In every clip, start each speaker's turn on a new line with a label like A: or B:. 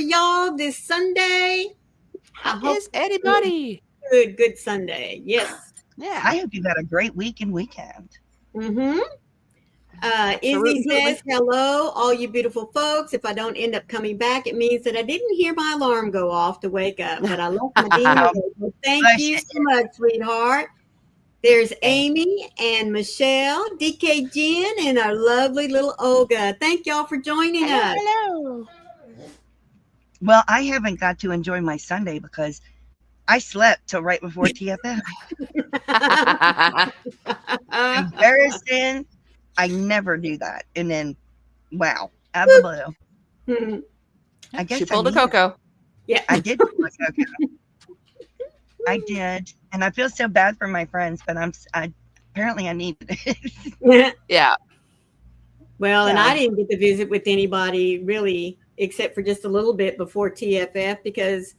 A: y'all this Sunday?
B: How is anybody?
A: Good Sunday. Yes.
C: Yeah. I hope you had a great week and weekend.
A: Mm-hmm. Izzy says, hello, all you beautiful folks. If I don't end up coming back, it means that I didn't hear my alarm go off to wake up, but I left my demon. Well, thank you so much, sweetheart. There's Amy and Michelle, DK Jen, and our lovely little Olga. Thank y'all for joining us.
B: Hello.
C: Well, I haven't got to enjoy my Sunday because I slept till right before TFF. Embarrassing. I never do that. And then, wow, out of the blue. I guess
B: she pulled a Coco.
A: Yeah,
C: I did pull a Coco. I did. And I feel so bad for my friends, but apparently I needed it.
B: Yeah.
A: Well, and I didn't get to visit with anybody really, except for just a little bit before TFF because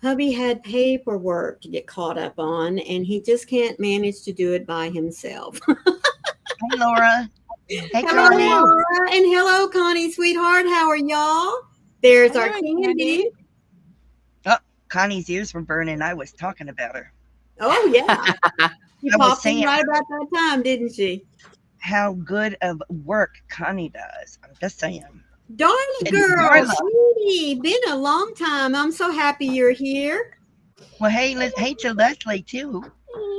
A: hubby had paperwork to get caught up on, and he just can't manage to do it by himself.
C: Hi, Laura. Hey,
A: hello,
C: Connie.
A: Laura, and hello, Connie, sweetheart. How are y'all? There's our Candy.
C: Oh, Connie's ears were burning. I was talking about her.
A: Oh, yeah. She popped in right about that time, didn't she?
C: How good of work Connie does. I'm just saying.
A: Darling girl, sweetie, been a long time. I'm so happy you're here.
C: Well, hey to Leslie, too.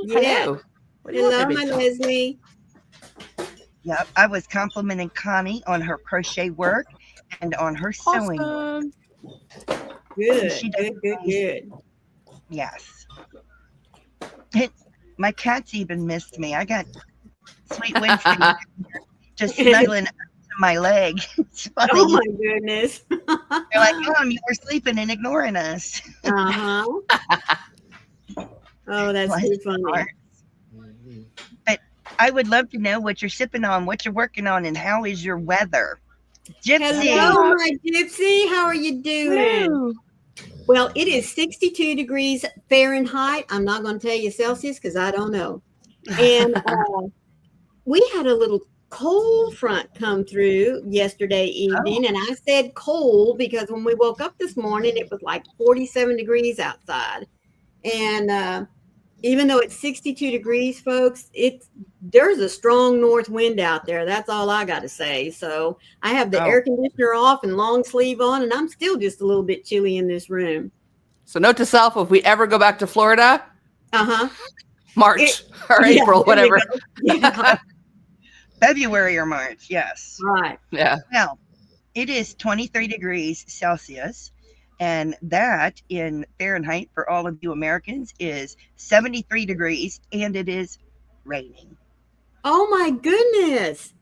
A: Yeah. Hello, my Leslie.
C: Yep, I was complimenting Connie on her crochet work and on her sewing work.
A: Good.
C: Yes. My cats even missed me. I got Sweet Winston just snuggling to my leg. It's funny.
A: Oh, my goodness.
C: They're like, Mom, you were sleeping and ignoring us.
A: Uh-huh. Oh, that's too funny.
C: But I would love to know what you're sipping on, what you're working on, and how is your weather? Gypsy.
A: Hello, my Gypsy. How are you doing? Hello. Well, it is 62 degrees Fahrenheit. I'm not going to tell you Celsius because I don't know. And we had a little cold front come through yesterday evening. And I said cold because when we woke up this morning, it was like 47 degrees outside. And even though it's 62 degrees, folks, there's a strong north wind out there. That's all I got to say. So I have the air conditioner off and long sleeve on, and I'm still just a little bit chilly in this room.
B: So note to self, if we ever go back to Florida, March or April, whatever.
A: Yeah.
C: February or March, yes.
A: Right.
B: Yeah.
C: Well, it is 23 degrees Celsius. And that in Fahrenheit for all of you Americans is 73 degrees, and it is raining.
A: Oh, my goodness.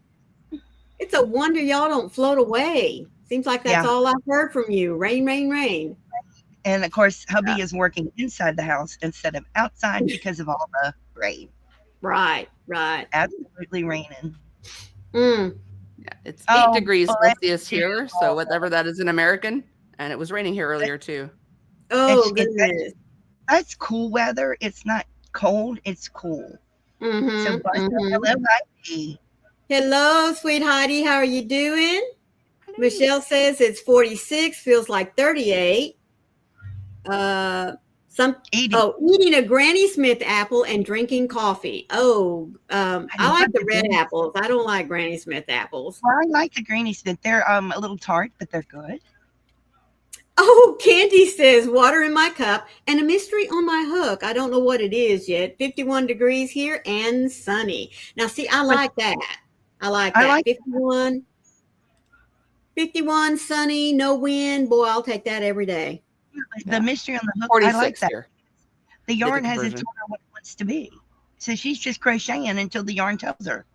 A: It's a wonder y'all don't float away. Seems like that's all I've heard from you. Rain, rain, rain.
C: And, of course, hubby is working inside the house instead of outside because of all the rain.
A: Right.
C: Absolutely raining.
B: Yeah, it's 8 degrees Celsius here, so whatever that is in American. And it was raining here earlier, too.
A: Oh, goodness.
C: That's cool weather. It's not cold. It's cool.
A: Mm-hmm,
C: so, hello, Heidi.
A: Hello, sweet Heidi. How are you doing? Michelle says it's 46, feels like 38. Eating a Granny Smith apple and drinking coffee. I like the red apples. I don't like Granny Smith apples.
C: Well, I like the Granny Smith. They're a little tart, but they're good.
A: Oh, Candy says water in my cup and a mystery on my hook. I don't know what it is yet. 51 degrees here and sunny. Now, see, I like that. I like that. 51, sunny, no wind. Boy, I'll take that every day.
C: The mystery on the hook, I like that. Here. The yarn hasn't told her what it wants to be. So she's just crocheting until the yarn tells her.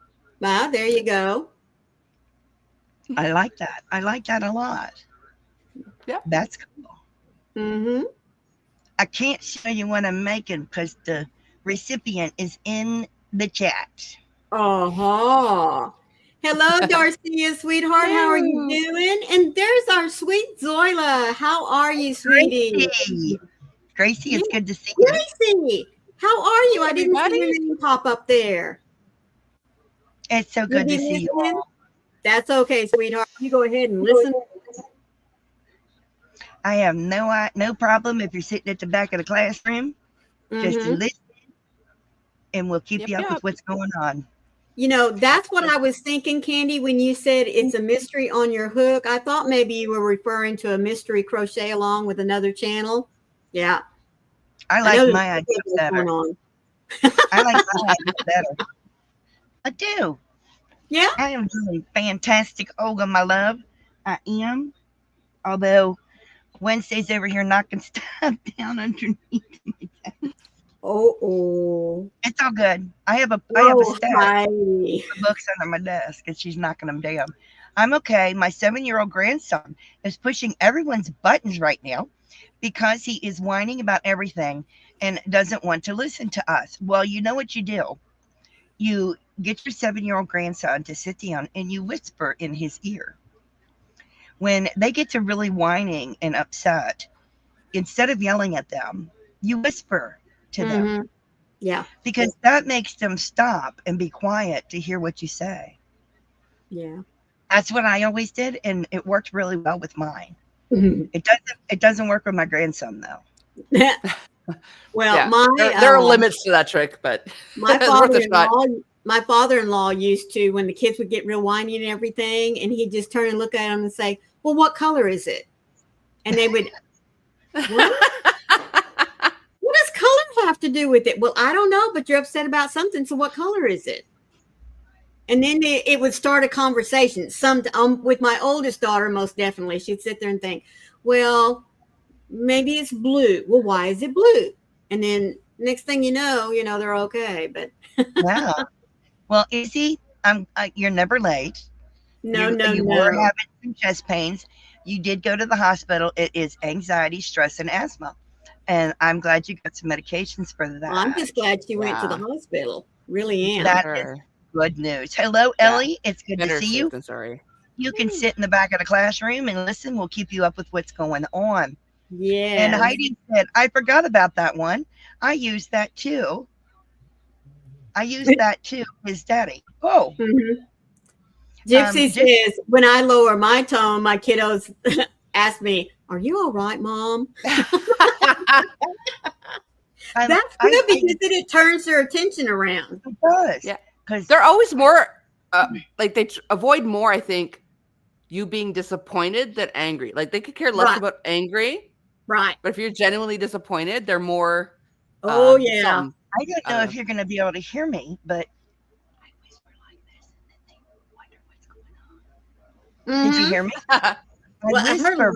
A: Well, there you go.
C: I like that. I like that a lot.
B: Yeah.
C: That's cool.
A: Mm-hmm.
C: I can't show you what I'm making because the recipient is in the chat.
A: Uh-huh. Hello, Darcia, sweetheart. How are you doing? And there's our sweet Zoila. How are you, sweetie?
C: Gracie, it's good to see you.
A: Gracie, how are you? I didn't see your name pop up there.
C: It's so good to see you all.
A: That's okay, sweetheart. You go ahead and listen.
C: I have no problem if you're sitting at the back of the classroom, just listen, and we'll keep you up with what's going on.
A: You know, that's what I was thinking, Candy, when you said it's a mystery on your hook. I thought maybe you were referring to a mystery crochet along with another channel. Yeah.
C: I like my idea better. I like my idea better. I do.
A: Yeah.
C: I am doing fantastic, Olga, my love. I am. Although Wednesday's over here knocking stuff down underneath my desk.
A: Oh.
C: It's all good. I have a stack of books under my desk, and she's knocking them down. I'm okay. My 7-year-old grandson is pushing everyone's buttons right now because he is whining about everything and doesn't want to listen to us. Well, you know what you do? You get your 7-year-old grandson to sit down and you whisper in his ear. When they get to really whining and upset, instead of yelling at them, you whisper to them.
A: Yeah.
C: Because that makes them stop and be quiet to hear what you say.
A: Yeah.
C: That's what I always did, and it worked really well with mine. It doesn't work with my grandson though.
A: Well,
B: there are limits to that trick, but
A: my father-in-law used to, when the kids would get real whiny and everything, and he'd just turn and look at them and say, "Well, what color is it?" And they would, "What? What does color have to do with it?" "Well, I don't know, but you're upset about something. So what color is it?" And then it would start a conversation. With my oldest daughter, most definitely, she'd sit there and think, "Well, maybe it's blue." "Well, why is it blue?" And then next thing you know, they're okay. But
C: wow. Well, Izzy, you're never late.
A: No.
C: You were having some chest pains. You did go to the hospital. It is anxiety, stress, and asthma. And I'm glad you got some medications for that.
A: I'm just glad she went to the hospital. Really am.
C: That is good news. Hello, Ellie. It's good to see you.
B: Sorry.
C: You can sit in the back of the classroom and listen. We'll keep you up with what's going on.
A: Yeah.
C: And Heidi said, I forgot about that one. I used that too. His daddy. Oh.
A: Gypsy says, when I lower my tone, my kiddos ask me, "Are you all right, Mom?" That's good because it turns their attention around.
C: It does.
B: Yeah. Because they're always more, like they avoid more, I think, you being disappointed than angry. Like they could care less about angry.
A: Right.
B: But if you're genuinely disappointed, they're more.
A: Oh, yeah.
C: I don't know if you're going to be able to hear me, but I whisper like this and then they wonder what's going on. Did you hear me? I whisper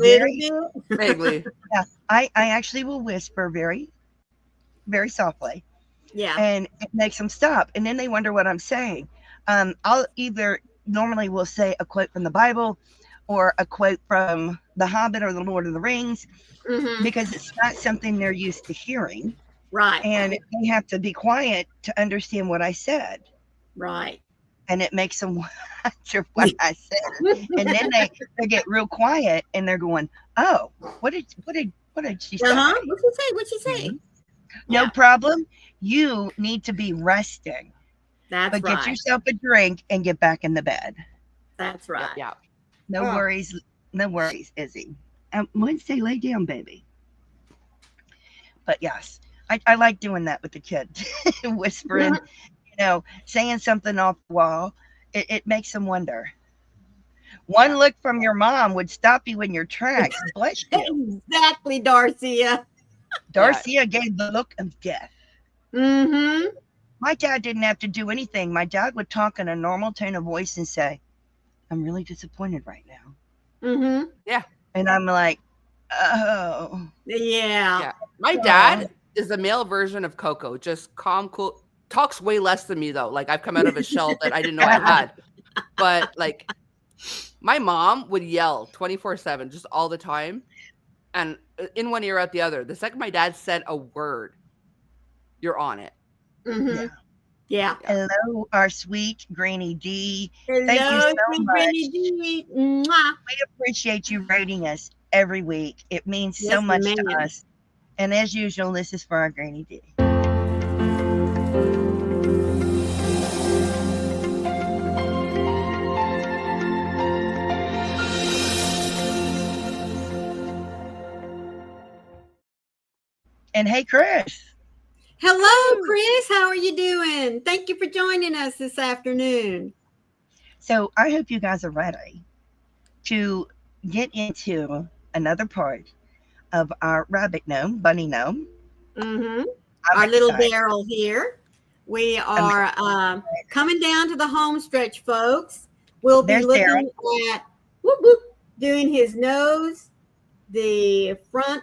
B: vaguely.
C: Yeah, I actually will whisper very, very softly.
A: Yeah.
C: And it makes them stop. And then they wonder what I'm saying. I'll normally will say a quote from the Bible or a quote from The Hobbit or The Lord of the Rings, because it's not something they're used to hearing.
A: Right.
C: And they have to be quiet to understand what I said.
A: Right.
C: And it makes them wonder what I said. And then they get real quiet and they're going, "Oh, what did she say?
A: What'd she say?
C: No problem. You need to be resting.
A: That's
C: but
A: right.
C: Get yourself a drink and get back in the bed."
A: That's right.
B: Yeah.
C: No worries, Izzy. Wednesday, lay down, baby. But yes, I like doing that with the kids, whispering, saying something off the wall. It makes them wonder. One look from your mom would stop you in your tracks. Bless you.
A: Exactly, Darcia.
C: Darcia gave the look of death.
A: Mm-hmm.
C: My dad didn't have to do anything. My dad would talk in a normal tone of voice and say, "I'm really disappointed right now."
A: Mm-hmm.
B: Yeah.
C: And I'm like, oh.
A: Yeah.
B: My dad is the male version of Coco. Just calm, cool. Talks way less than me, though. Like, I've come out of a shell that I didn't know I had. But, like, my mom would yell 24/7, just all the time. And in one ear, out the other. The second my dad said a word, you're on it.
A: Mm-hmm. Yeah.
C: Hello, our sweet Granny D.
A: Hello,
C: thank you so
A: sweet
C: much.
A: Granny D. Mwah.
C: We appreciate you rating us every week. It means so much to us. And as usual, this is for our Granny D. And hey, Chris.
A: Hello, Chris. How are you doing? Thank you for joining us this afternoon.
C: So I hope you guys are ready to get into another part of our rabbit gnome, bunny gnome.
A: Mm-hmm.
C: I'm
A: Our little
C: excited.
A: Darrel here. We
C: I'm
A: are coming down to the home stretch, folks. We'll be
C: There's Darrel.
A: looking at whoop, whoop, doing his nose, the front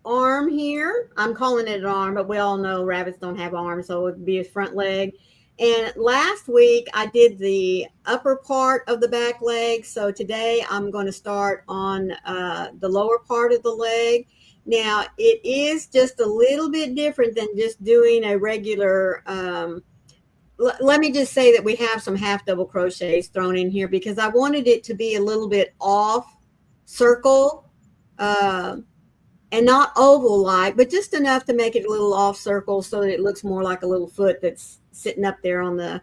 A: arm here. I'm calling it an arm, but we all know rabbits don't have arms, so it would be his front leg. And last week I did the upper part of the back leg. So today I'm going to start on the lower part of the leg. Now it is just a little bit different than just doing a regular. Let me just say that we have some half double crochets thrown in here because I wanted it to be a little bit off circle. And not oval like, but just enough to make it a little off circle so that it looks more like a little foot that's sitting up there on a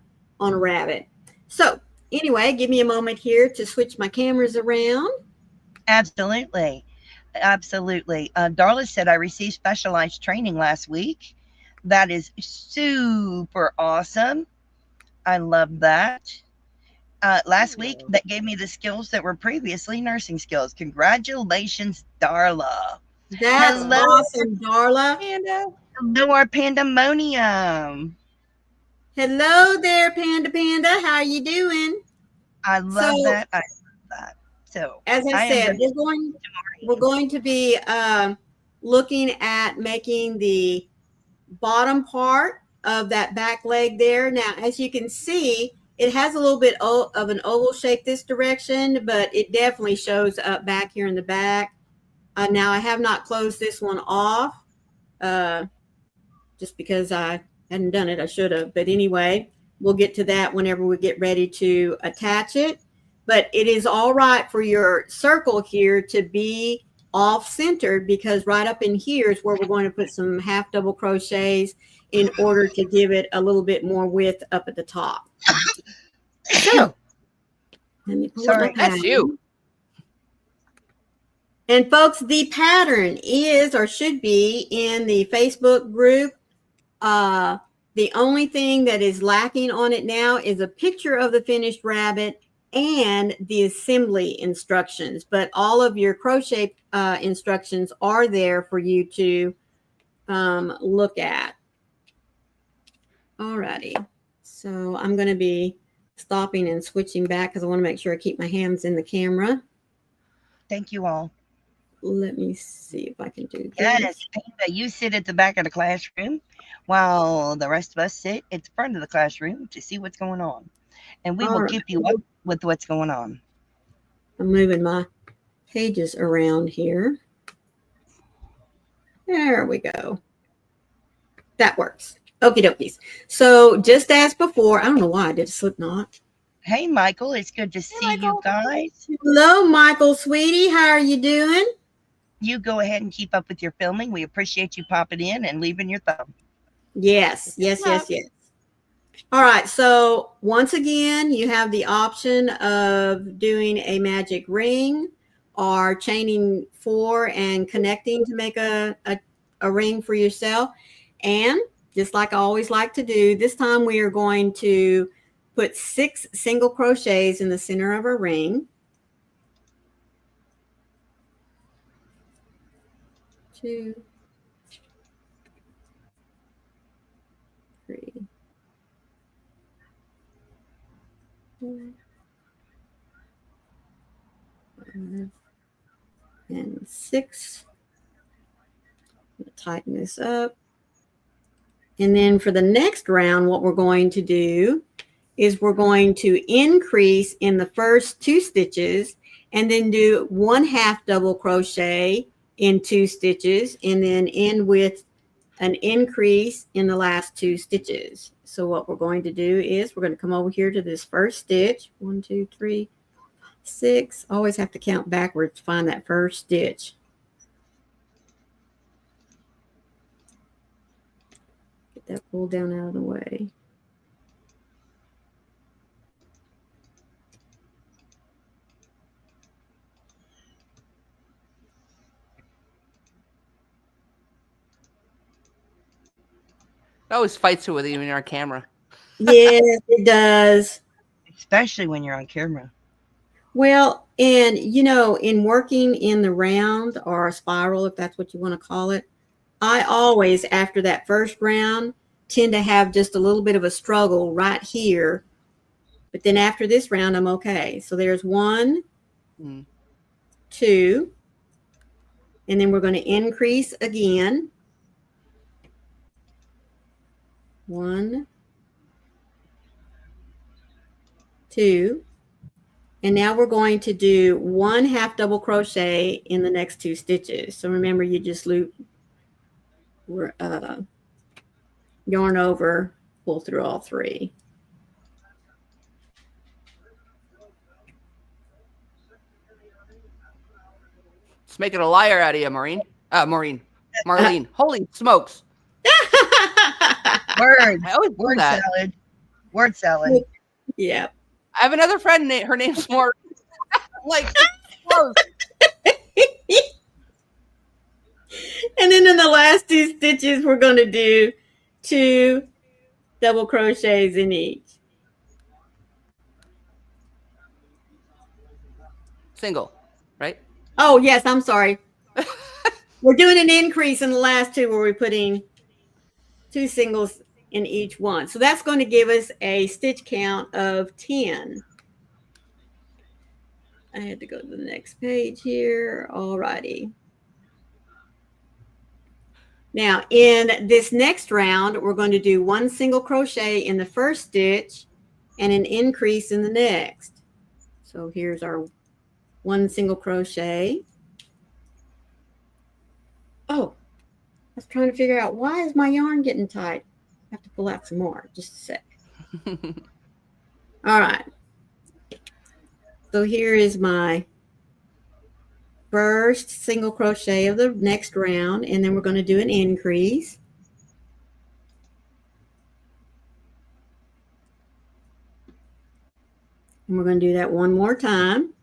A: rabbit. So anyway, give me a moment here to switch my cameras around.
C: Absolutely. Absolutely. Darla said I received specialized training last week. That is super awesome. I love that. Last week, that gave me the skills that were previously nursing skills. Congratulations, Darla.
A: That's
C: Hello,
A: awesome, Darla.
B: Panda.
C: hello, our pandemonium.
A: Hello there, Panda Panda. How are you doing?
C: I love
A: So,
C: that. I love that. So,
A: as I
C: am
A: said,
C: ready.
A: we're going to be looking at making the bottom part of that back leg there. Now, as you can see, it has a little bit of an oval shape this direction, but it definitely shows up back here in the back. Now, I have not closed this one off just because I hadn't done it. I should have. But anyway, we'll get to that whenever we get ready to attach it. But it is all right for your circle here to be off centered because right up in here is where we're going to put some half double crochets in order to give it a little bit more width up at the top. So let me pull up my pattern.
B: That's you.
A: And folks, the pattern is or should be in the Facebook group. The only thing that is lacking on it now is a picture of the finished rabbit and the assembly instructions, but all of your crochet instructions are there for you to look at. Alrighty, so I'm going to be stopping and switching back because I want to make sure I keep my hands in the camera.
C: Thank you all.
A: Let me see if I can do this.
C: Yes, Panda, you sit at the back of the classroom while the rest of us sit at the front of the classroom to see what's going on. And we will keep you up with what's going on.
A: I'm moving my pages around here. There we go. That works. Okie dokies. So just as before, I don't know why I did a slip knot.
C: Hey, Michael, it's good to see you guys.
A: Hello, Michael, sweetie. How are you doing?
C: You go ahead and keep up with your filming. We appreciate you popping in and leaving your thumb.
A: Yes, yes, yes, yes. All right. So once again, you have the option of doing a magic ring or chaining 4 and connecting to make a ring for yourself. And just like I always like to do, this time we are going to put 6 single crochets in the center of our ring. 2, 3, 4, 5, and 6. Tighten this up. And then for the next round, what we're going to do is we're going to increase in the first 2 stitches and then do 1/2 double crochet in 2 stitches and then end with an increase in the last 2 stitches. So what we're going to do is we're going to come over here to this first stitch. 1, 2, 3, 6. Always have to count backwards to find that first stitch. Get that pulled down out of the way.
B: It always fights you with you when you're on camera.
A: Yes, it does.
C: Especially when you're on camera.
A: Well, and you know, in working in the round or a spiral, if that's what you want to call it, I always, after that first round, tend to have just a little bit of a struggle right here. But then after this round, I'm okay. So there's 1, 2, and then we're going to increase again. 1, 2, and now we're going to do 1 half double crochet in the next 2 stitches. So remember, you just loop, yarn over, pull through all 3.
B: Let's make it a liar out of you, Maureen. Marlene. Holy smokes.
C: Word.
B: I always do
C: Word
B: that.
C: salad. Word salad.
A: Yeah.
B: I have another friend. Her name's Maureen. Like, close.
A: And then in the last 2 stitches, we're going to do 2 double crochets in each.
B: Single, right?
A: Oh, yes, I'm sorry. We're doing an increase in the last 2 where we're putting 2 singles in each one. So that's going to give us a stitch count of 10. I had to go to the next page here. All righty. Now, in this next round, we're going to do 1 single crochet in the first stitch and an increase in the next. So here's our 1 single crochet. Oh, I was trying to figure out, why is my yarn getting tight? I have to pull out some more. Just a sec. All right. So here is my first single crochet of the next round, and then we're going to do an increase. And we're going to do that one more time.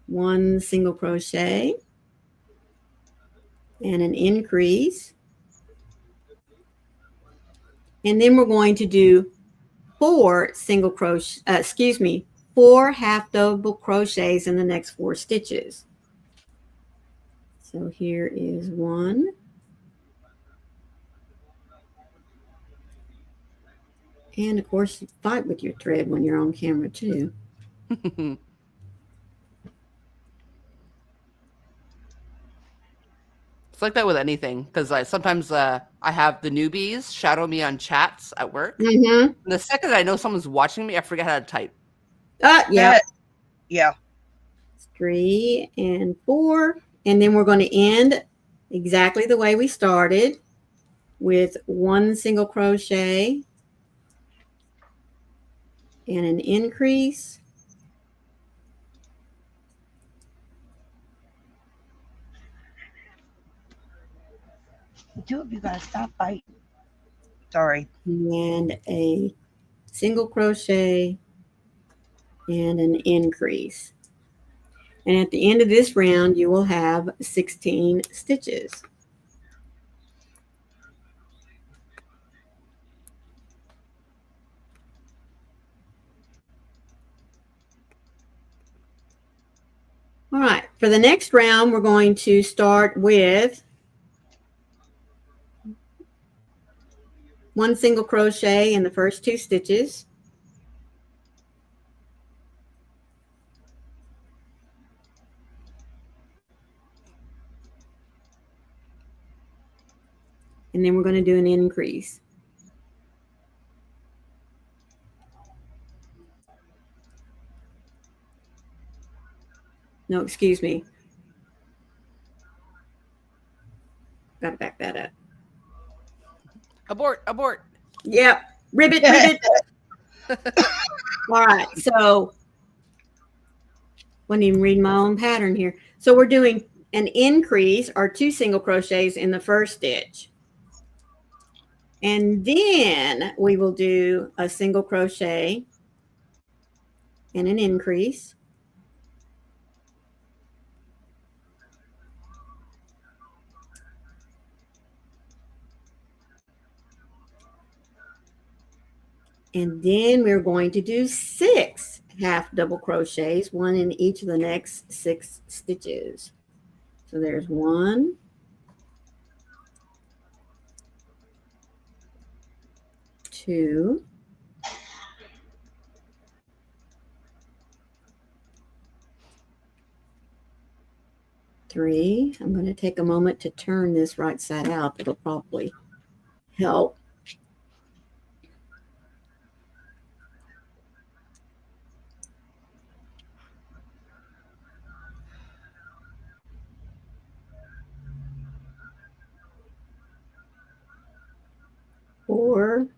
A: 1 single crochet and an increase. And then we're going to do 4 single crochet, 4 half double crochets in the next 4 stitches. So here is 1. And of course, you fight with your thread when you're on camera too.
B: It's like that with anything, because sometimes I have the newbies shadow me on chats at work. And the second I know someone's watching me, I forget how to type.
A: Yeah.
C: Yeah.
A: 3 and 4. And then we're going to end exactly the way we started, with 1 single crochet and an increase.
C: Do it, you gotta stop biting. Sorry.
A: And a single crochet and an increase. And at the end of this round, you will have 16 stitches. All right, for the next round, we're going to start with 1 single crochet in the first 2 stitches. And then we're going to do an increase. No, excuse me. Got to back that up.
B: Abort, abort.
A: Yep. Ribbit, ribbit. All right. So, wouldn't even read my own pattern here. So we're doing an increase, or 2 single crochets in the first stitch. And then we will do a single crochet and an increase. And then we're going to do 6 half double crochets, 1 in each of the next 6 stitches. So there's 1, 2, 3. I'm going to take a moment to turn this right side out. It'll probably help. 4,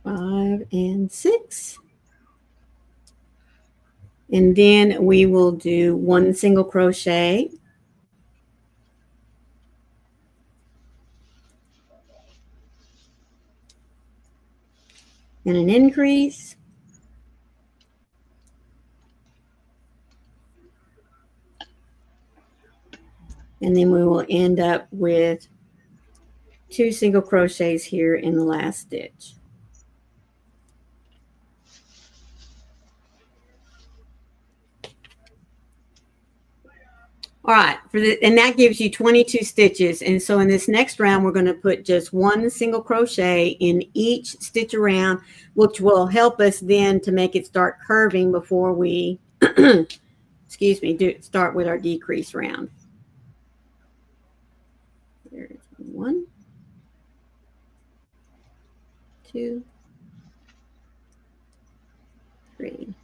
A: 5, and 6. And then we will do 1 single crochet, and an increase, and then we will end up with 2 single crochets here in the last stitch. All right, and that gives you 22 stitches. And so in this next round, we're going to put just 1 single crochet in each stitch around, which will help us then to make it start curving before we, excuse me, start with our decrease round. There's 1, 2, 3,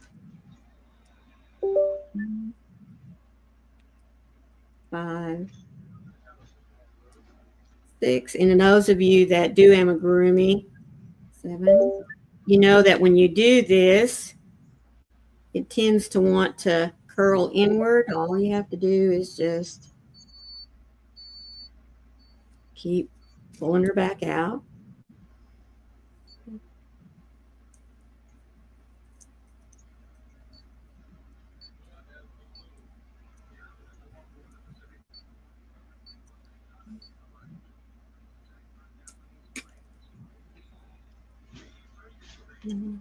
A: 5, 6. And those of you that do amigurumi, 7. You know that when you do this, it tends to want to curl inward. All you have to do is just keep pulling her back out.
B: Do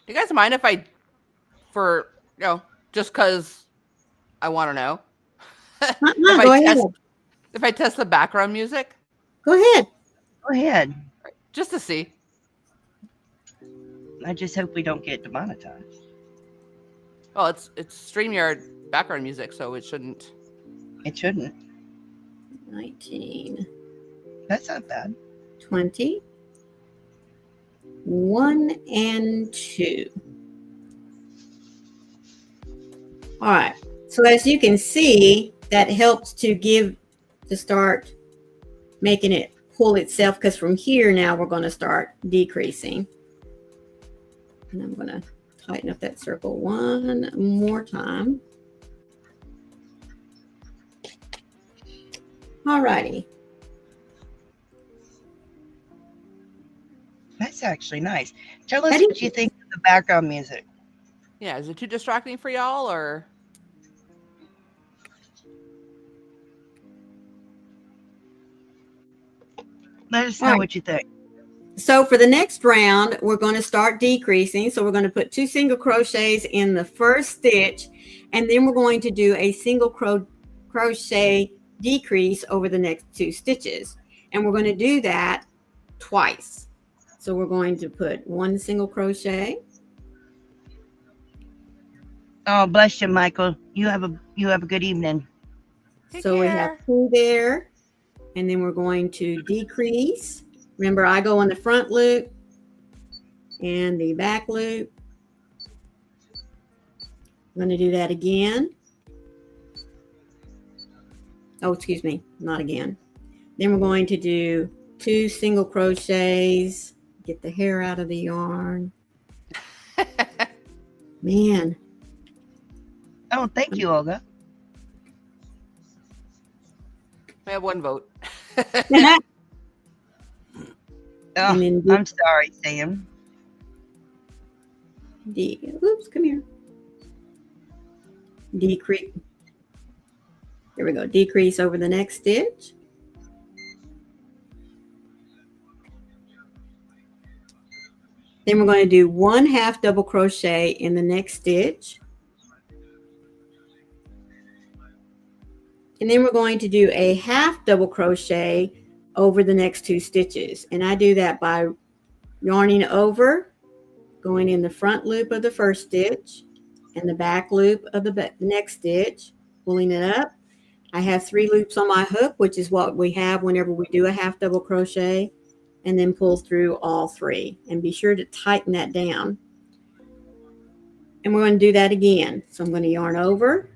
B: you guys mind if I, just because I want to know, if I test the background music?
A: Go ahead.
C: Go ahead.
B: Just to see.
C: I just hope we don't get demonetized.
B: Well, it's StreamYard background music, so it shouldn't.
C: It shouldn't.
A: 19.
C: That's not bad.
A: 20. 1 and 2. All right. So as you can see, that helps to start making it pull itself, because from here now we're going to start decreasing. And I'm going to tighten up that circle one more time. All righty.
C: That's actually nice. Tell us what you think of the background music.
B: Yeah, is it too distracting for y'all, or?
C: Let us know what you think.
A: So for the next round, we're going to start decreasing. So we're going to put 2 single crochets in the first stitch, and then we're going to do a single crochet decrease over the next 2 stitches. And we're going to do that twice. So we're going to put 1 single crochet.
C: Oh, bless you, Michael. You have a good evening.
A: So we have 2 there, and then we're going to decrease. Remember, I go on the front loop and the back loop. I'm going to do that again. Oh, excuse me, not again. Then we're going to do 2 single crochets. Get the hair out of the yarn. Man.
C: Oh, thank you, Olga.
B: I have 1 vote.
C: Oh, I'm sorry, Sam.
A: Oops, come here. Decrease. Here we go. Decrease over the next stitch. Then we're going to do 1/2 double crochet in the next stitch. And then we're going to do a 1/2 double crochet over the next 2 stitches. And I do that by yarning over, going in the front loop of the first stitch and the back loop of the next stitch, pulling it up. I have 3 loops on my hook, which is what we have whenever we do a 1/2 double crochet, and then pull through all 3. And be sure to tighten that down. And we're going to do that again. So I'm going to yarn over,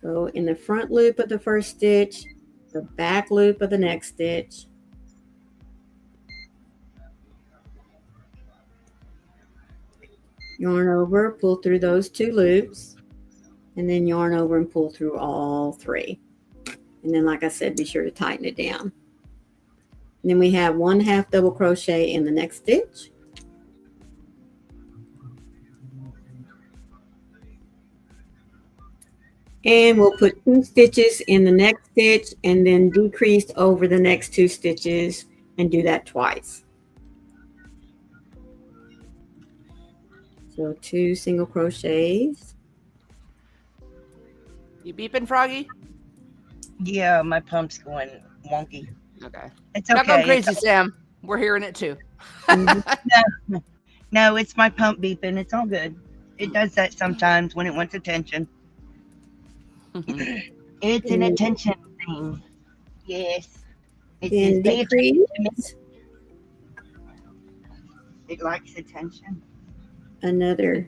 A: go in the front loop of the first stitch, the back loop of the next stitch, yarn over, pull through those 2 loops, and then yarn over and pull through all 3. And then, like I said, be sure to tighten it down. And then we have 1/2 double crochet in the next stitch. And we'll put 2 stitches in the next stitch and then decrease over the next 2 stitches and do that twice. So 2 single crochets.
B: You beeping, Froggy?
C: Yeah, my pump's going wonky.
B: Okay.
C: It's
B: Not going
C: okay.
B: crazy, Sam. We're hearing it too.
C: No, it's my pump beeping. It's all good. It does that sometimes when it wants attention. It's an attention thing. Yes.
A: Then decrease.
C: It likes attention.
A: Another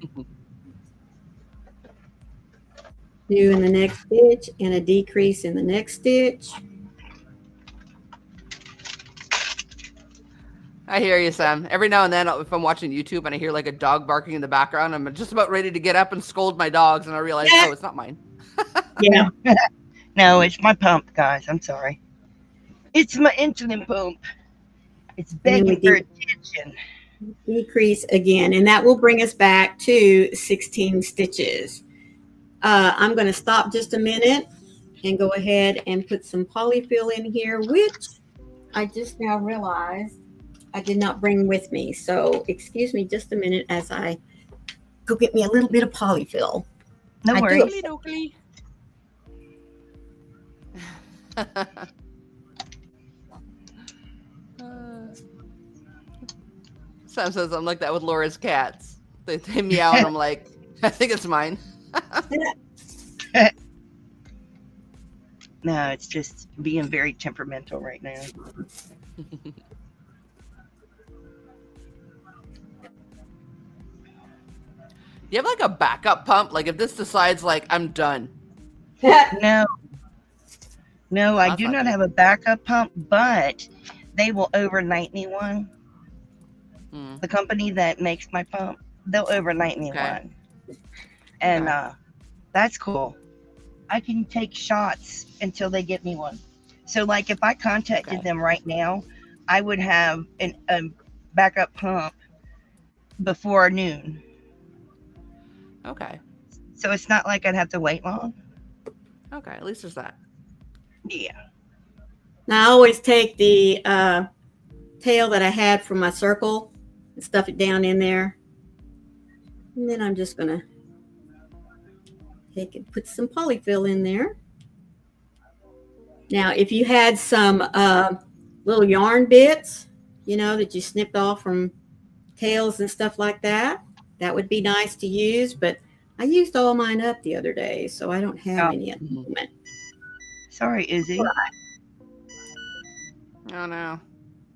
A: 2 in the next stitch and a decrease in the next stitch.
B: I hear you, Sam. Every now and then, if I'm watching YouTube and I hear like a dog barking in the background, I'm just about ready to get up and scold my dogs, and I realize, oh, it's not mine.
A: Yeah.
C: No, it's my pump, guys. I'm sorry. It's my insulin pump. It's begging for attention.
A: Decrease again, and that will bring us back to 16 stitches. I'm going to stop just a minute and go ahead and put some polyfill in here, which I just now realized I did not bring with me. So excuse me just a minute as I go get me a little bit of polyfill.
C: No worries.
B: Sam says I'm like that with Laura's cats. They meow and I'm like, I think it's mine.
C: No, it's just being very temperamental right now.
B: Do you have like a backup pump? Like if this decides like I'm done.
C: No, I do not have a backup pump, but they will overnight me one. The company that makes my pump, they'll overnight me one. And that's cool. I can take shots until they get me one. So like if I contacted them right now, I would have a backup pump before noon.
B: Okay.
C: So it's not like I'd have to wait long.
B: Okay, at least there's that.
C: Yeah.
A: Now I always take the tail that I had from my circle and stuff it down in there. And then I'm just going to take and put some polyfill in there. Now, if you had some little yarn bits, you know, that you snipped off from tails and stuff like that, that would be nice to use. But I used all mine up the other day, so I don't have any at the moment.
C: Sorry, Izzy.
B: Oh, no.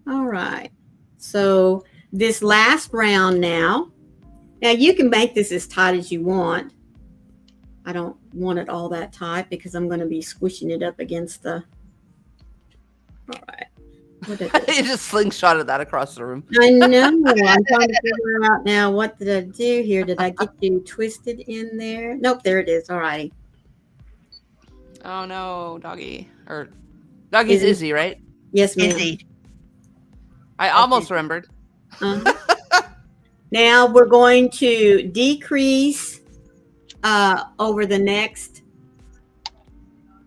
A: All right. So this last round now you can make this as tight as you want. I don't want it all that tight because I'm going to be squishing it up against the. All right.
B: You just slingshotted that across the room.
A: I know. I'm trying to figure out now what did I do here. Did I get you twisted in there? Nope, there it is. All righty.
B: Oh no, doggy. Or doggy's Izzy, right?
A: Yes, ma'am.
C: Izzy.
B: I almost remembered.
A: Now we're going to decrease over the next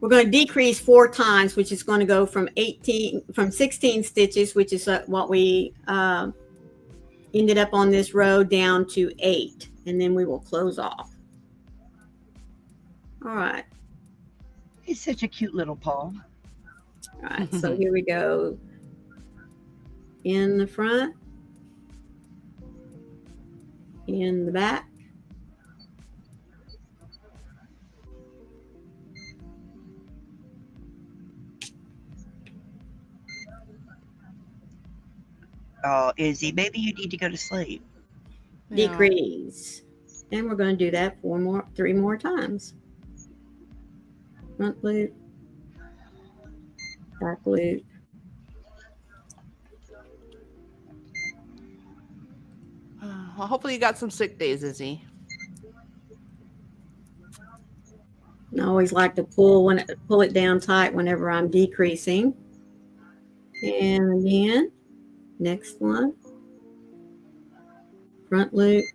A: we're going to decrease 4 times, which is going to go from 16 stitches, which is what we ended up on this row, down to 8, and then we will close off. All right.
C: He's such a cute little paw.
A: All right, so here we go. In the front, in the back.
C: Oh, Izzy, maybe you need to go to sleep.
B: Yeah.
A: Decrease. And we're going to do that 3 more times. Front loop, back loop.
B: Well, hopefully you got some sick days, Izzy.
A: I always like to pull it down tight whenever I'm decreasing. And again, next one. Front loop,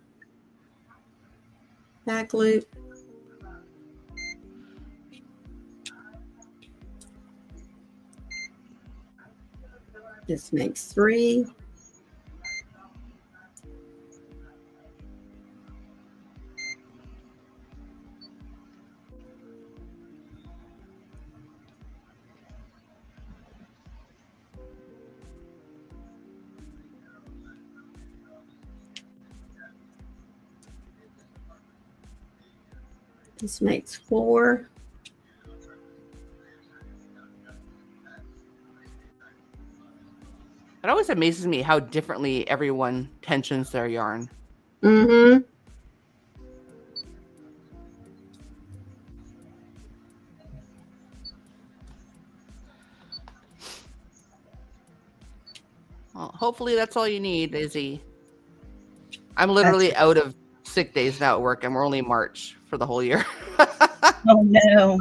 A: back loop. This makes 3. This makes 4.
B: It always amazes me how differently everyone tensions their yarn.
A: Mm-hmm.
B: Well, hopefully that's all you need, Izzy. I'm literally out of sick days now at work, and we're only March for the whole year.
C: Oh, no.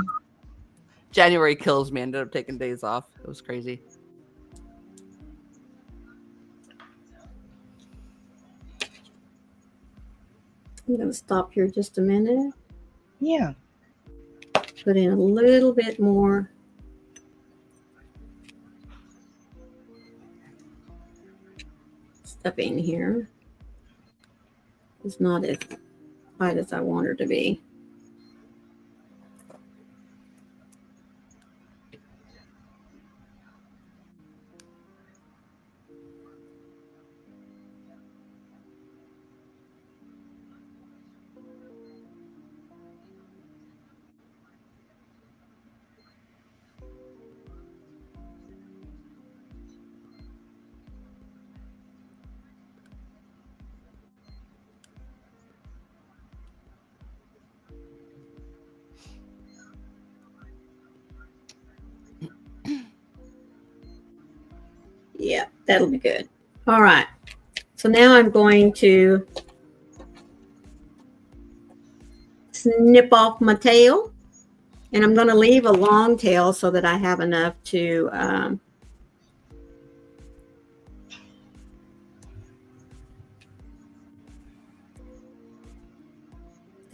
B: January kills me. I ended up taking days off. It was crazy.
A: I'm going to stop here just a minute.
C: Yeah.
A: Put in a little bit more. Stuffing here. It's not as tight as I want her to be. Yeah, that'll be good. All right. So now I'm going to snip off my tail, and I'm going to leave a long tail so that I have enough to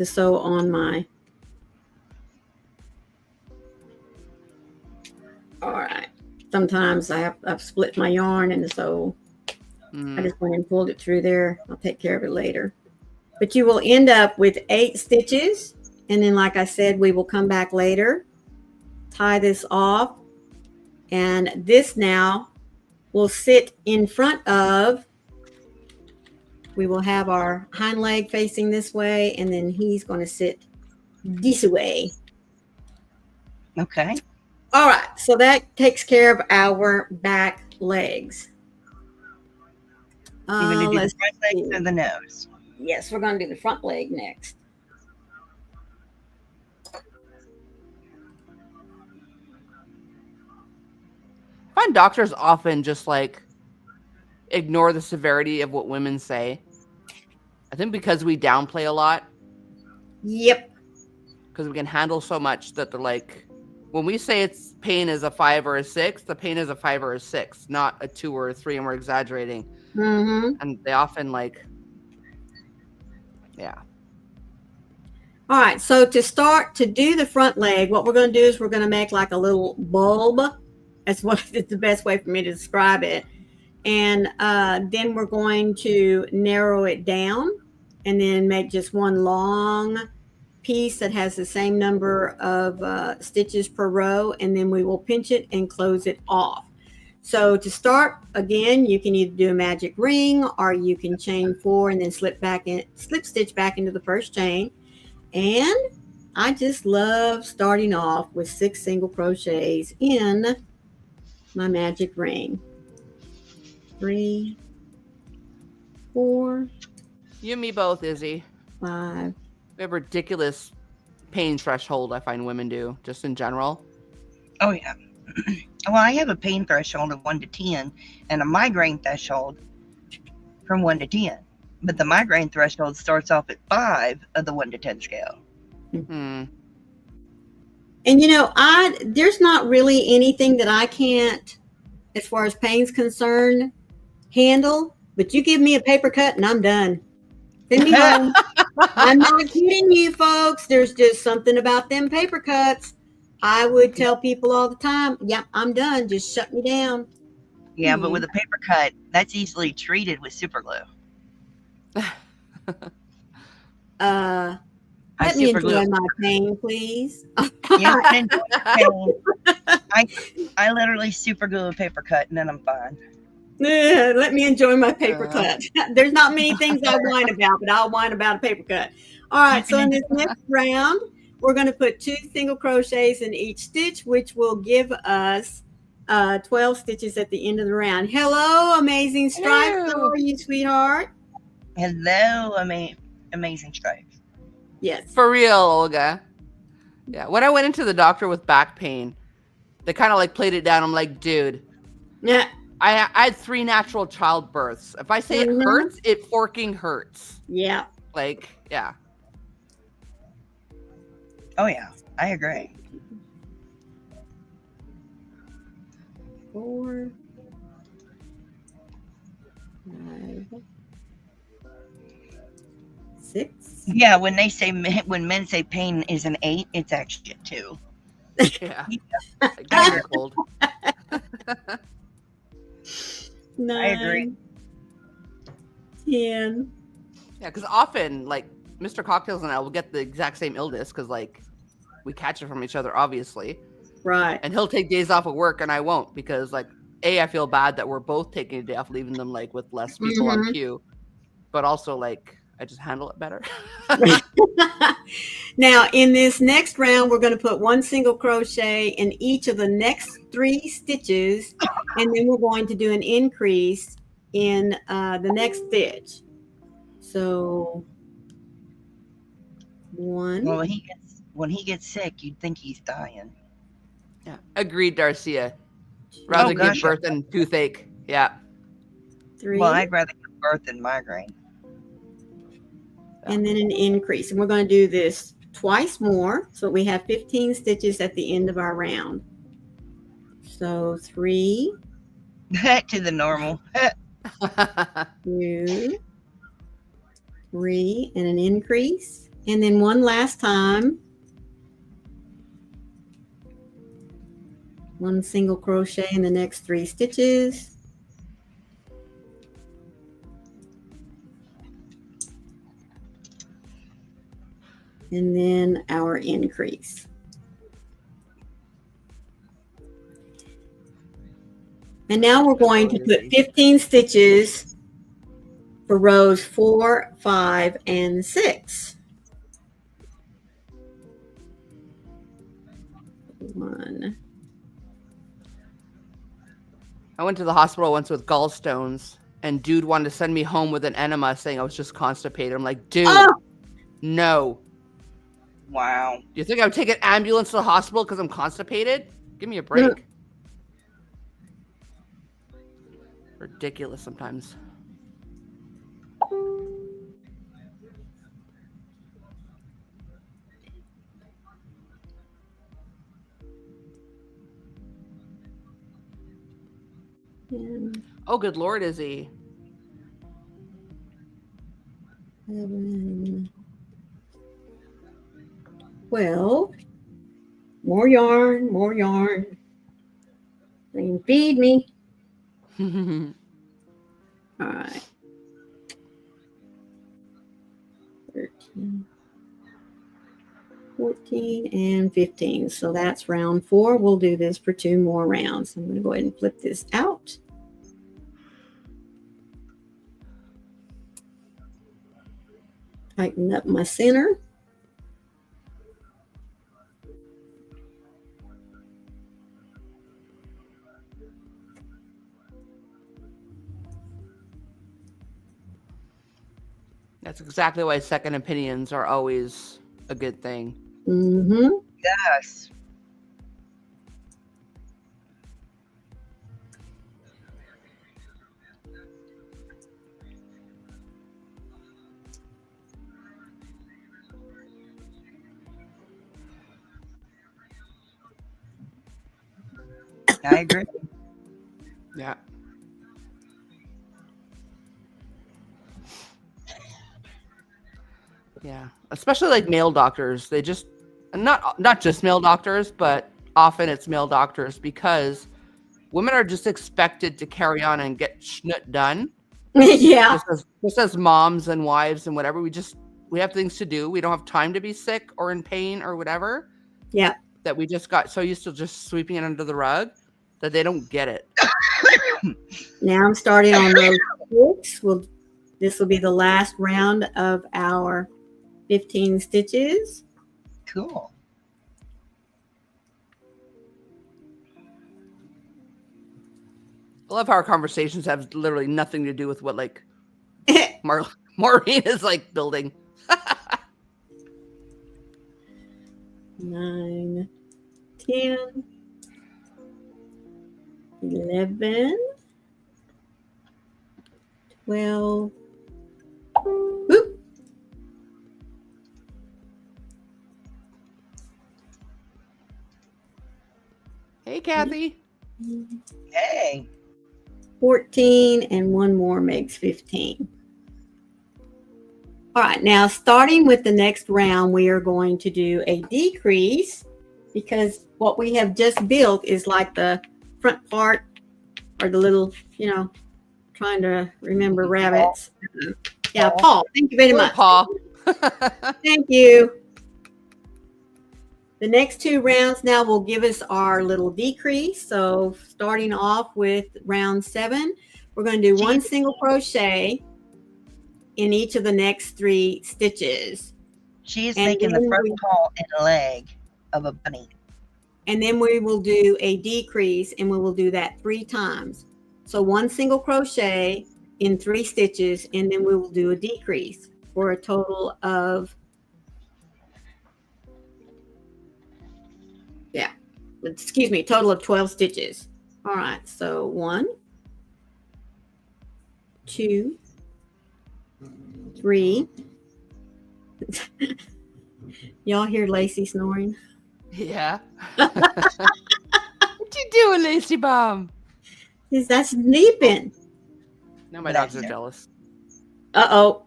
A: sew on my. All right. Sometimes I've split my yarn, and so I just went and pulled it through there. I'll take care of it later. But you will end up with 8 stitches. And then, like I said, we will come back later, tie this off. And this now will sit in front of, we will have our hind leg facing this way, and then he's going to sit this way.
C: Okay.
A: All right, so that takes care of our back legs.
C: You're going to do the front legs and the nose.
A: Yes, we're going to do the front leg next.
B: I find doctors often just like ignore the severity of what women say. I think because we downplay a lot.
A: Yep.
B: Because we can handle so much that they're like, when we say it's pain is a 5 or a 6, the pain is a 5 or a 6, not a 2 or a 3, and we're exaggerating.
A: Mm-hmm.
B: And they often like, yeah.
A: All right, so to start to do the front leg, what we're going to do is we're going to make like a little bulb. That's what it's the best way for me to describe it. And then we're going to narrow it down and then make just one long piece that has the same number of stitches per row, and then we will pinch it and close it off. So to start, again, you can either do a magic ring or you can chain 4 and then slip stitch back into the first chain. And I just love starting off with 6 single crochets in my magic ring. 3, 4.
B: You and me both, Izzy.
A: 5.
B: We have ridiculous pain threshold, I find women do, just in general.
C: Oh, yeah. Well, I have a pain threshold of 1 to 10 and a migraine threshold from 1 to 10. But the migraine threshold starts off at 5 of the 1 to 10 scale.
B: Hmm.
A: And there's not really anything that I can't, as far as pain's concerned, handle. But you give me a paper cut and I'm done. Send me home. I'm not kidding you, folks. There's just something about them paper cuts. I would tell people all the time, "Yep, I'm done. Just shut me down."
C: Yeah, but with a paper cut, that's easily treated with super glue.
A: Let me enjoy my pain, please.
C: Yeah, I literally super glue a paper cut and then I'm fine.
A: Let me enjoy my paper cut. There's not many things I whine about, but I'll whine about a paper cut. All right, so in this next round, we're going to put 2 single crochets in each stitch, which will give us 12 stitches at the end of the round. Hello, Amazing Stripes. How are you, sweetheart?
C: Hello, Amazing Stripes.
A: Yes.
B: For real, Olga. Yeah, when I went into the doctor with back pain, they kind of like played it down. I'm like, dude.
A: Yeah.
B: I had 3 natural childbirths. If I say it hurts, it forking hurts.
A: Yeah.
B: Like, yeah.
C: Oh, yeah. I agree.
A: 4, 5, 6.
C: Yeah, when men say pain is an 8, it's actually a 2.
B: Yeah. Like, cold.
A: 9,
C: I agree.
A: 10.
B: Yeah, because often, like, Mr. Cocktails and I will get the exact same illness because, like, we catch it from each other, obviously.
A: Right.
B: And he'll take days off of work and I won't because, like, I feel bad that we're both taking a day off, leaving them, like, with less people on queue. But also, like, I just handle it better.
A: Now, in this next round, we're going to put 1 single crochet in each of the next 3 stitches, and then we're going to do an increase in the next stitch. So, 1.
C: Well, when he gets sick, you'd think he's dying.
B: Yeah, agreed, Darcia. Rather give birth than toothache. Yeah.
A: 3.
C: Well, I'd rather give birth than migraine.
A: And then an increase. And we're going to do this twice more. So we have 15 stitches at the end of our round. So 3.
C: To the normal.
A: 2, 3, and an increase. And then one last time. 1 single crochet in the next 3 stitches. And then our increase. And now we're going to put 15 stitches for rows 4, 5, and 6. 1.
B: I went to the hospital once with gallstones, and dude wanted to send me home with an enema saying I was just constipated. I'm like, dude, no.
C: Wow.
B: Do you think I would take an ambulance to the hospital because I'm constipated? Give me a break. Ridiculous sometimes. Oh, good Lord, Izzy.
A: 7, 12. More yarn, more yarn. Maureen, feed me. All right. 13, 14, and 15. So that's round 4. We'll do this for 2 more rounds. I'm going to go ahead and flip this out. Tighten up my center.
B: That's exactly why second opinions are always a good thing.
A: Mm-hmm.
C: Yes. I agree.
B: Yeah. Yeah. Especially like male doctors. They just not just male doctors, but often it's male doctors because women are just expected to carry on and get schnut done.
A: Yeah.
B: Just as moms and wives and whatever. We have things to do. We don't have time to be sick or in pain or whatever.
A: Yeah.
B: That we just got so used to just sweeping it under the rug that they don't get it.
A: Now I'm starting on row 6. This will be the last round of our 15 stitches.
C: Cool.
B: I love how our conversations have literally nothing to do with what like Maureen is like building.
A: 9, 10, 11, 12. Whoop.
B: Hey, Kathy.
C: Hey.
A: 14, and one more makes 15. All right, now starting with the next round, we are going to do a decrease because what we have just built is like the front part or the little, trying to remember rabbits. Yeah, Paul. Thank you very much.
B: Paul.
A: Thank you. The next 2 rounds now will give us our little decrease. So starting off with round 7, we're going to do 1 single crochet in each of the next 3 stitches.
C: She is making the front paw and leg of a bunny.
A: And then we will do a decrease, and we will do that 3 times. So 1 single crochet in 3 stitches, and then we will do a decrease for a total of total of 12 stitches. All right, so 1, 2, 3. Y'all hear Lacey snoring?
B: Yeah. What you doing, Lacey Bomb?
A: That's sleeping.
B: Now my dogs are jealous.
A: Uh-oh.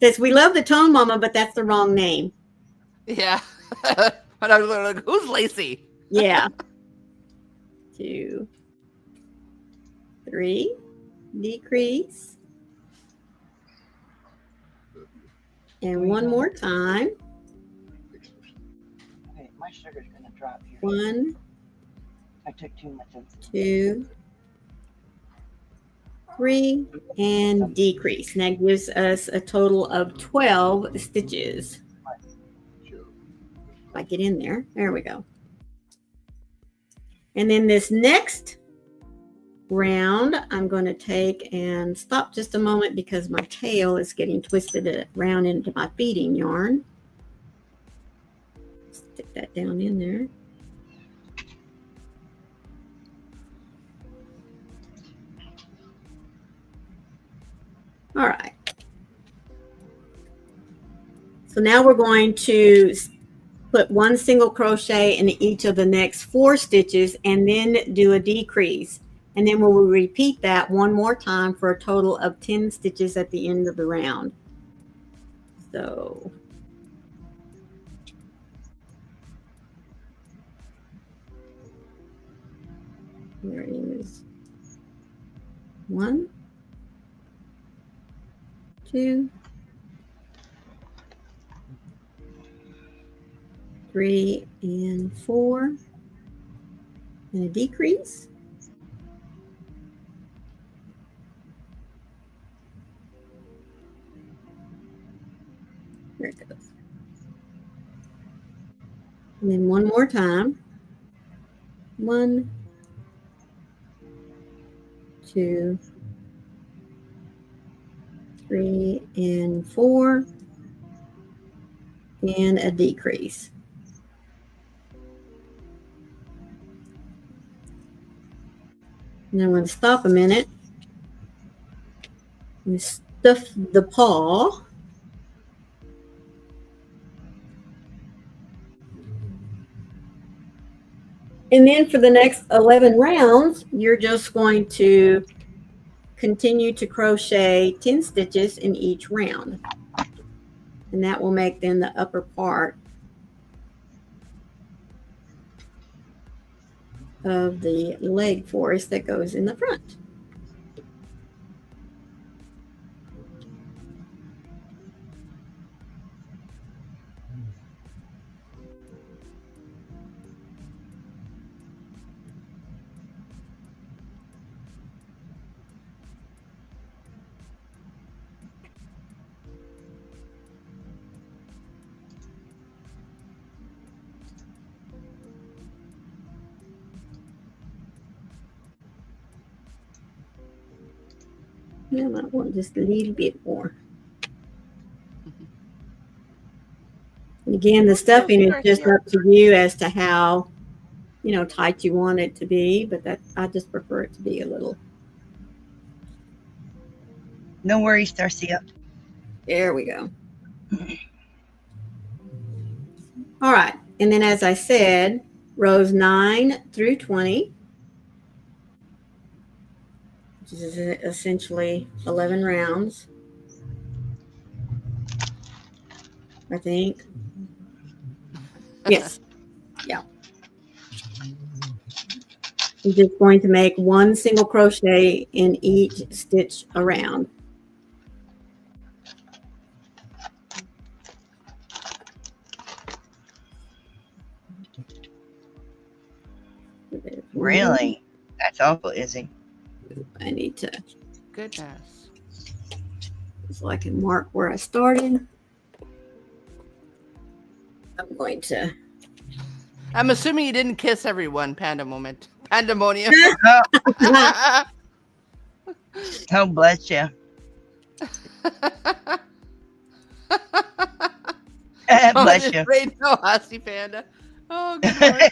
A: Says we love the tone, Mama, but that's the wrong name.
B: Yeah. My dogs are like, who's Lacey?
A: Yeah. 2, 3, decrease. And one more time.
C: Okay, my sugar's going to drop here.
A: 1,
C: I took too much of
A: 2, 3, and decrease. And that gives us a total of 12 stitches. If I get in there, there we go. And then this next round, I'm going to take and stop just a moment because my tail is getting twisted around into my feeding yarn. Stick that down in there. All right. So now we're going to put 1 single crochet in each of the next 4 stitches and then do a decrease. And then we will repeat that 1 more time for a total of 10 stitches at the end of the round. So There is 1, 2, 3, and 4, and a decrease. There it goes. And then one more time. 1, 2, 3, and 4, and a decrease. And I'm going to stop a minute and stuff the paw. And then for the next 11 rounds, you're just going to continue to crochet 10 stitches in each round. And that will make then the upper part of the leg for us that goes in the front. I might want just a little bit more. And again, the stuffing is just up to you as to how, you know, tight you want it to be, but that I just prefer it to be a little.
C: No worries, Darcia.
A: There we go. All right. And then as I said, rows 9 through 20, which is essentially 11 rounds, I think. Yes. Yeah. You're just going to make 1 single crochet in each stitch around.
C: Really? That's awful, Izzy.
A: I need to.
B: Goodness.
A: So I can mark where I started. I'm going to.
B: I'm assuming you didn't kiss everyone. Pandemonium. Pandemonium.
C: Oh, bless you. Bless you.
B: Right now, Hussy Panda. Oh, good Lord.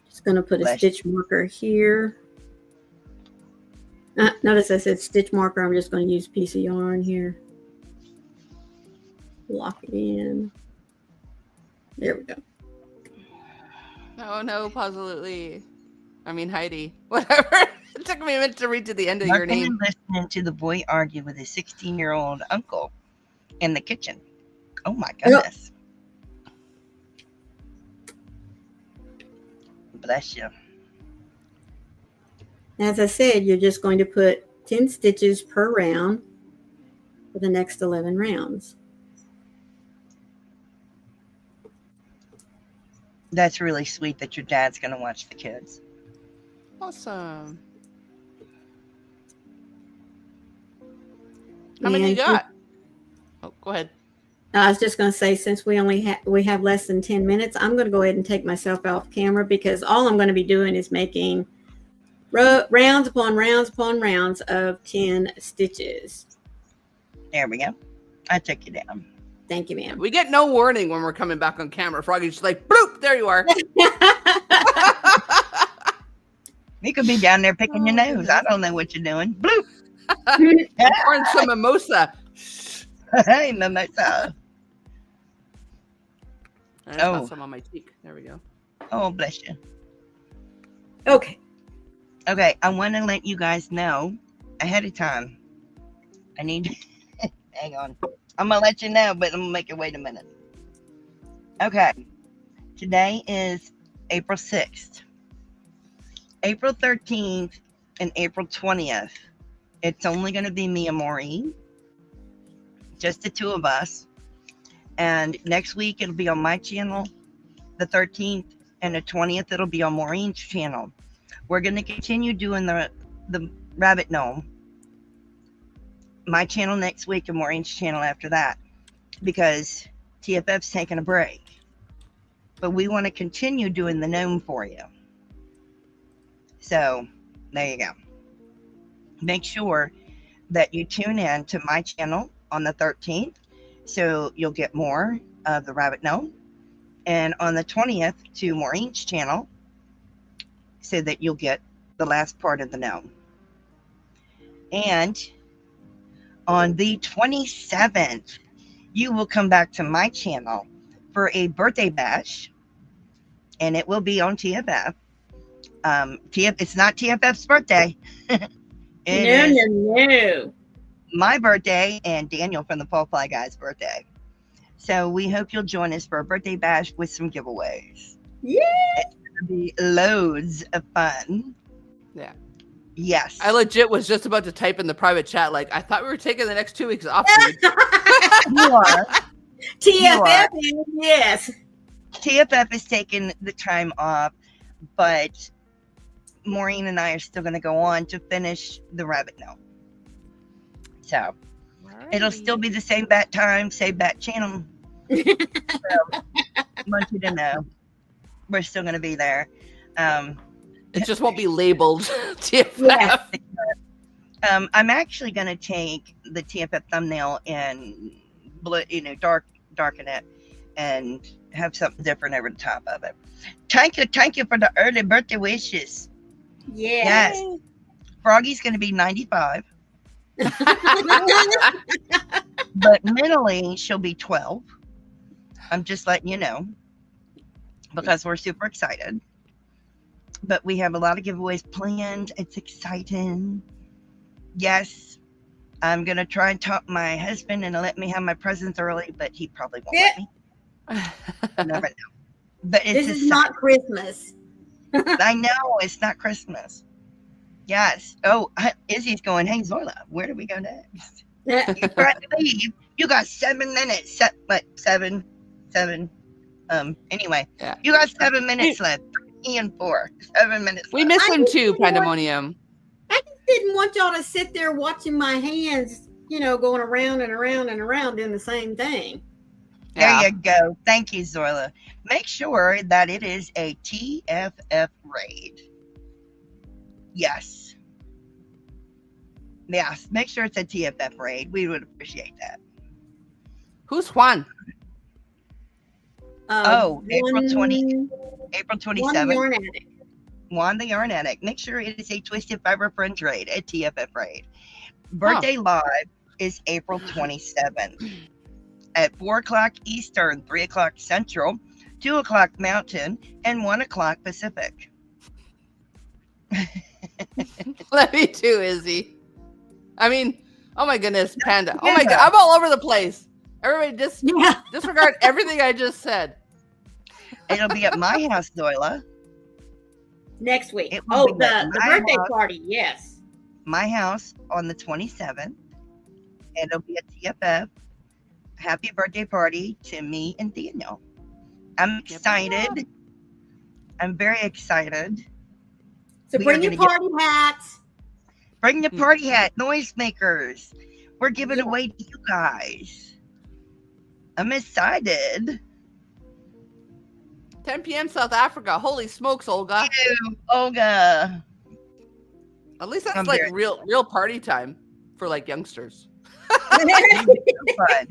A: Just going to put a stitch marker here. Notice I said stitch marker. I'm just going to use a piece of yarn here. Lock it in. There we go.
B: Oh no, Positively. I mean Heidi. Whatever. It took me a minute to read to the end of your name.
C: Listening to the boy argue with his 16-year-old uncle in the kitchen. Oh my goodness. Yep. Bless you.
A: As I said, you're just going to put 10 stitches per round for the next 11 rounds.
C: That's really sweet that your dad's going to watch the kids.
B: Awesome. How many you got? Oh, go ahead.
A: I was just going to say, since we have less than 10 minutes, I'm going to go ahead and take myself off camera because all I'm going to be doing is making rounds upon rounds upon rounds of 10 stitches.
C: There we go. I took you down.
A: Thank you, ma'am.
B: We get no warning when we're coming back on camera. Froggy's just like, bloop, there you are.
C: You could be down there picking your nose. I don't know what you're doing. Bloop.
B: Pouring some mimosa.
C: Hey, mimosa.
B: I got some on my cheek. There we go.
C: Oh, bless you.
A: Okay.
C: Okay, I want to let you guys know ahead of time. I need. Hang on. I'm gonna let you know, but I'm gonna make it wait a minute. Okay. Today is April 6th. April 13th and April 20th. It's only gonna be me and Maureen. Just the two of us. And next week it'll be on my channel, the 13th, and the 20th it'll be on Maureen's channel. We're gonna continue doing the rabbit gnome. My channel next week and Maureen's channel after that, because TFF's taking a break. But we want to continue doing the gnome for you. So there you go. Make sure that you tune in to my channel on the 13th, so you'll get more of the rabbit gnome, and on the 20th to Maureen's channel, so that you'll get the last part of the gnome. And on the 27th, you will come back to my channel for a birthday bash, and it will be on TFF. It's not TFF's birthday.
A: No.
C: My birthday and Daniel from the Paw Ply Guys' birthday. So we hope you'll join us for a birthday bash with some giveaways.
A: Yeah.
C: It's going to be loads of fun.
B: Yeah.
C: Yes.
B: I legit was just about to type in the private chat, like, I thought we were taking the next 2 weeks off.
C: You are.
A: TFF, yes.
C: TFF is taking the time off, but Maureen and I are still going to go on to finish the rabbit gnome. So it'll still be the same bat time, same bat channel. So, I want you to know we're still going to be there.
B: It just won't be labeled TFF.
A: Yeah.
C: I'm actually going to take the TFF thumbnail and darken it and have something different over the top of it. Thank you for the early birthday wishes.
A: Yeah.
C: Yes. Froggy's going to be 95. But mentally, she'll be 12. I'm just letting you know, because we're super excited. But we have a lot of giveaways planned. It's exciting. Yes. I'm going to try and talk my husband and let me have my presents early, but he probably won't let me. You never know. But it's
A: This is not Christmas.
C: I know it's not Christmas. Yes. Oh, Izzy's going, hey, Zoila, where do we go next? You're trying to leave. You got 7 minutes. Seven. Anyway,
B: Yeah.
C: You got 7 minutes left. 3 and 4. 7 minutes
B: We
C: left.
B: miss him too, Pandemonium.
A: I just didn't want y'all to sit there watching my hands, going around and around and around doing the same thing.
C: There you go. Thank you, Zoila. Make sure that it is a TFF raid. Yes. Yes. Make sure it's a TFF raid. We would appreciate that.
B: Who's Juan?
C: April 27th.
A: Juan
C: the Yarn Addict. Make sure it is a Twisted Fiber Friends raid, a TFF raid. Birthday Live is April 27th at 4 o'clock Eastern, 3 o'clock Central, 2 o'clock Mountain, and 1 o'clock Pacific.
B: Let me too, Izzy. I mean, oh my goodness, Panda. Oh my God, I'm all over the place. Everybody just disregard everything I just said.
C: It'll be at my house, Zoila.
A: Next week.
C: It will be
A: the
C: at my
A: birthday
C: house.
A: party, yes.
C: My house on the 27th. It'll be a TFF happy birthday party to me and Daniel. I'm excited. I'm very excited.
A: So bring your party hats.
C: Bring the party hat, noisemakers. We're giving away to you guys. I'm excited.
B: 10 p.m. South Africa. Holy smokes, Olga.
C: Thank you, Olga.
B: At least that's like real party time for like youngsters.
C: Fun.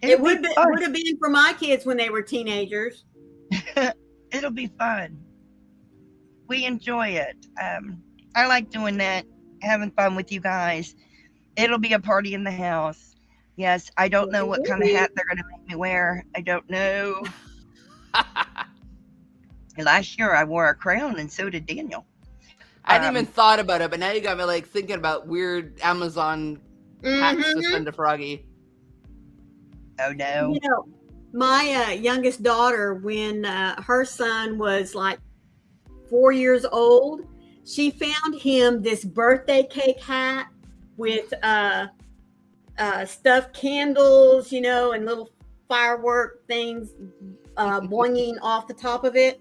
A: It would have been for my kids when they were teenagers.
C: It'll be fun. We enjoy it. I like doing that, having fun with you guys. It'll be a party in the house. Yes, I don't know what kind of hat they're going to make me wear. I don't know. Last year I wore a crown and so did Daniel.
B: I hadn't even thought about it, but now you got me like thinking about weird Amazon hats to send to Froggy.
C: Oh no.
A: You know, my youngest daughter, when her son was like 4 years old, she found him this birthday cake hat with stuffed candles, you know, and little firework things boinging off the top of it.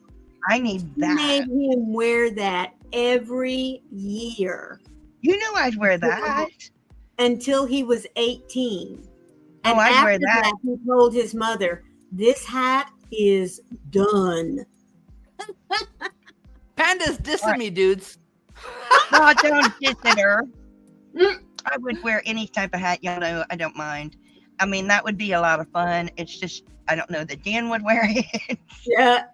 C: I need
A: She
C: that.
A: made him wear that every year.
C: You know I'd wear that.
A: Until he was 18.
C: Oh,
A: And
C: I'd
A: after
C: wear that.
A: he told his mother, "This hat is done."
B: Panda's dissing me, dudes.
C: No, don't diss at her. I would wear any type of hat, y'all know. I don't mind. I mean, that would be a lot of fun. It's just, I don't know that Dan would wear it.
A: Yeah.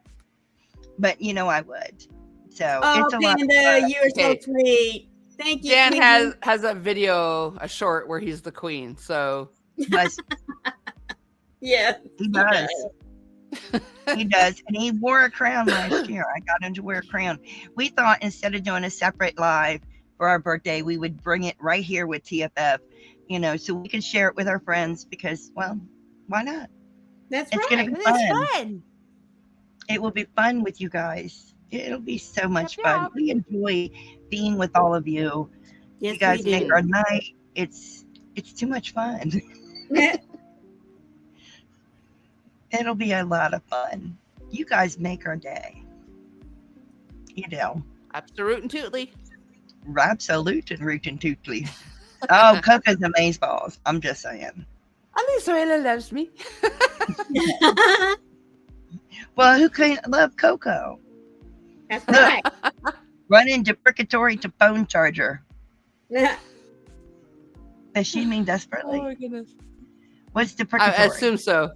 C: But, you know, I would. So,
A: Oh,
C: it's a lot of
A: Panda,
C: fun.
A: you're so
B: Okay.
A: sweet. Thank you.
B: Dan
A: Panda.
B: has a video, a short where he's the queen. So
C: But
A: Yes.
C: he does. He does. And he wore a crown last year. I got him to wear a crown. We thought instead of doing a separate live for our birthday, we would bring it right here with TFF, you know, so we can share it with our friends because, well, why not?
A: That's
C: It's
A: right.
C: going to be
B: it's
C: fun.
B: fun.
C: It will be fun with you guys. It'll be so much
B: Yep,
C: fun.
B: yep.
C: We enjoy being with all of you.
A: Yes,
C: You guys
A: we
C: make
A: do.
C: our night. It's too much fun. It'll be a lot of fun. You guys make our day. You know,
B: Absolute and tootly.
C: absolute and root and tootly. Oh, Coco's amazeballs. I'm just saying.
B: At least Zoila loves me.
C: Well, who couldn't love Coco?
A: That's right.
C: Running deprecatory to phone charger. Does she mean
B: Oh
C: desperately?
B: my goodness.
C: What's deprecatory?
B: I assume so.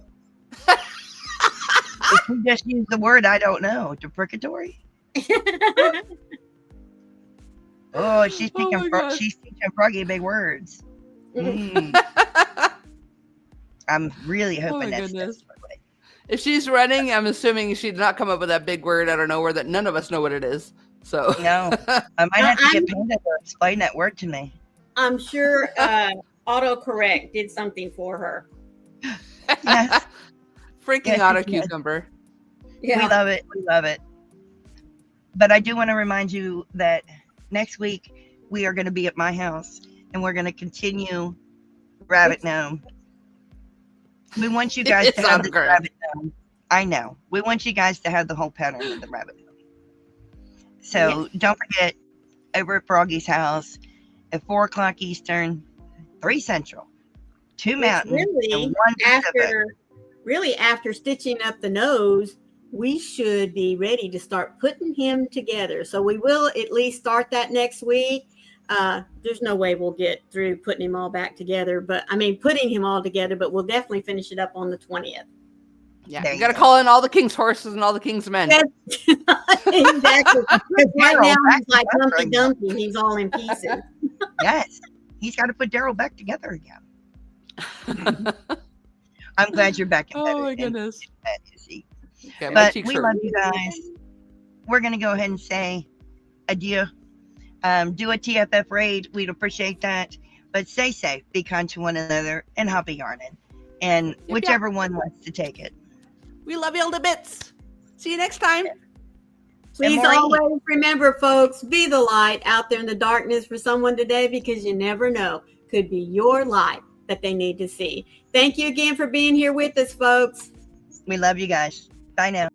C: If we just use the word, I don't know. Deprecatory? Oh, she's
B: Oh
C: teaching,
B: my God.
C: she's teaching Froggy big words. Mm. I'm really hoping
B: my
C: that's
B: goodness.
C: desperately.
B: If she's running, I'm assuming she'd not come up with that big word out of nowhere that none of us know what it is. So
C: No, I might have to get Panda to explain that word to me.
A: I'm sure autocorrect did something for her.
C: Yes.
B: freaking
C: Yes,
B: auto
C: yes, yes.
B: cucumber.
C: We love it. We love it. But I do want to remind you that next week we are going to be at my house and we're going to continue Rabbit Gnome. We want you guys
B: It's
C: to have the
B: autocorrect.
C: Rabbit Gnome. I know. We want you guys to have the whole pattern of the Rabbit Gnome. So don't forget, over at Froggy's house at 4 o'clock Eastern, 3 Central, 2 Mountain,
A: Really,
C: and 1 Pacific.
A: after stitching up the nose, we should be ready to start putting him together. So we will at least start that next week. There's no way we'll get through putting him all back together, but I mean, putting him all together, but we'll definitely finish it up on the 20th.
B: Yeah,
C: There
B: you
C: you
B: got to
C: go.
B: call in all the king's horses and all the king's men.
A: Yes. Exactly. Because right
C: Darrel
A: now
C: back
A: he's like
C: together
A: Humpty
C: again.
A: Dumpty. He's all in pieces.
C: Yes. He's got to put Darrel back together again. I'm glad you're back in bed.
B: Oh my goodness.
C: Izzy.
B: Okay, my
C: But
B: cheeks
C: we
B: hurt.
C: love you guys. We're going to go ahead and say adieu. Do a TFF raid. We'd appreciate that. But stay safe, be kind to one another, and happy yarning. And whichever one wants to take it.
B: We love you all to bits. See you next time.
A: Please
C: Maureen.
A: always remember, folks, be the light out there in the darkness for someone today, because you never know. Could be your light that they need to see. Thank you again for being here with us, folks.
C: We love you guys. Bye now.